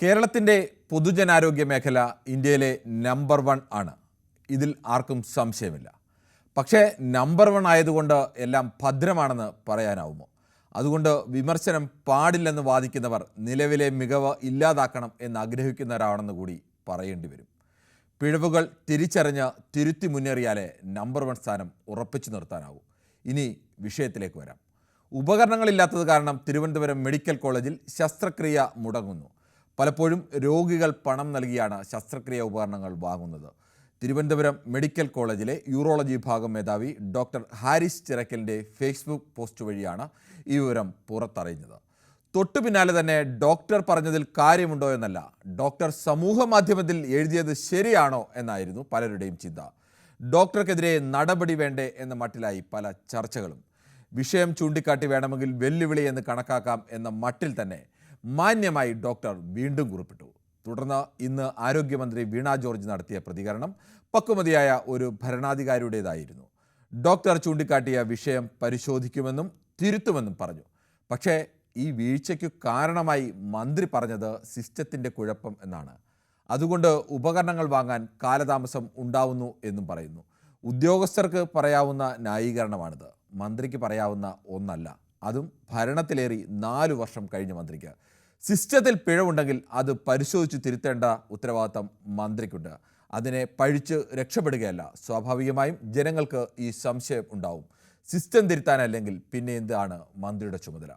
കേരളത്തിൻ്റെ പൊതുജനാരോഗ്യ മേഖല ഇന്ത്യയിലെ നമ്പർ 1 ആണ്. ഇതിൽ ആർക്കും സംശയമില്ല. പക്ഷേ നമ്പർ 1 ആയതുകൊണ്ട് എല്ലാം ഭദ്രമാണെന്ന് പറയാനാവുമോ? അതുകൊണ്ട് വിമർശനം പാടില്ലെന്ന് വാദിക്കുന്നവർ നിലവിലെ മികവ് ഇല്ലാതാക്കണം എന്ന് ആഗ്രഹിക്കുന്നവരാണെന്ന് കൂടി പറയേണ്ടി വരും. പിഴവുകൾ തിരിച്ചറിഞ്ഞ് തിരുത്തി മുന്നേറിയാലേ നമ്പർ 1 സ്ഥാനം ഉറപ്പിച്ചു നിർത്താനാവൂ. ഇനി വിഷയത്തിലേക്ക് വരാം. ഉപകരണങ്ങളില്ലാത്തത് കാരണം തിരുവനന്തപുരം മെഡിക്കൽ കോളേജിൽ ശസ്ത്രക്രിയ മുടങ്ങുന്നു. പലപ്പോഴും രോഗികൾ പണം നൽകിയാണ് ശസ്ത്രക്രിയ ഉപകരണങ്ങൾ വാങ്ങുന്നത്. തിരുവനന്തപുരം മെഡിക്കൽ കോളേജിലെ യൂറോളജി വിഭാഗം മേധാവി ഡോക്ടർ ഹാരിസ് ചിറക്കലിൻ്റെ ഫേസ്ബുക്ക് പോസ്റ്റ് വഴിയാണ് ഈ വിവരം പുറത്തറിയുന്നത്. തൊട്ടു പിന്നാലെ തന്നെ ഡോക്ടർ പറഞ്ഞതിൽ കാര്യമുണ്ടോ എന്നല്ല, ഡോക്ടർ സമൂഹ മാധ്യമത്തിൽ എഴുതിയത് ശരിയാണോ എന്നായിരുന്നു പലരുടെയും ചിന്ത. ഡോക്ടർക്കെതിരെ നടപടി വേണ്ടേ എന്ന മട്ടിലായി പല ചർച്ചകളും. വിഷയം ചൂണ്ടിക്കാട്ടി വേണമെങ്കിൽ വെല്ലുവിളി എന്ന് കണക്കാക്കാം എന്ന മട്ടിൽ തന്നെ മാന്യമായി ഡോക്ടർ വീണ്ടും കുറിപ്പിട്ടു. തുടർന്ന് ഇന്ന് ആരോഗ്യമന്ത്രി വീണ ജോർജ് നടത്തിയ പ്രതികരണം പക്വമതിയായ ഒരു ഭരണാധികാരിയുടേതായിരുന്നു. ഡോക്ടർ ചൂണ്ടിക്കാട്ടിയ വിഷയം പരിശോധിക്കുമെന്നും തിരുത്തുമെന്നും പറഞ്ഞു. പക്ഷേ ഈ വീഴ്ചയ്ക്കു കാരണമായി മന്ത്രി പറഞ്ഞത് സിസ്റ്റത്തിൻ്റെ കുഴപ്പം എന്നാണ്. അതുകൊണ്ട് ഉപകരണങ്ങൾ വാങ്ങാൻ കാലതാമസം ഉണ്ടാവുന്നു എന്നും പറയുന്നു. ഉദ്യോഗസ്ഥർക്ക് പറയാവുന്ന ന്യായീകരണമാണിത്. മന്ത്രിക്ക് പറയാവുന്ന ഒന്നല്ല. അതും ഭരണത്തിലേറി 4 വർഷം കഴിഞ്ഞ മന്ത്രിക്ക്. സിസ്റ്റത്തിൽ പിഴവുണ്ടെങ്കിൽ അത് പരിശോധിച്ച് തിരുത്തേണ്ട ഉത്തരവാദിത്തം മന്ത്രിക്കുണ്ട്. അതിനെ പഴിച്ച് രക്ഷപ്പെടുകയല്ല. സ്വാഭാവികമായും ജനങ്ങൾക്ക് ഈ സംശയം ഉണ്ടാവും. സിസ്റ്റം തിരുത്താനല്ലെങ്കിൽ പിന്നെ എന്താണ് മന്ത്രിയുടെ ചുമതല?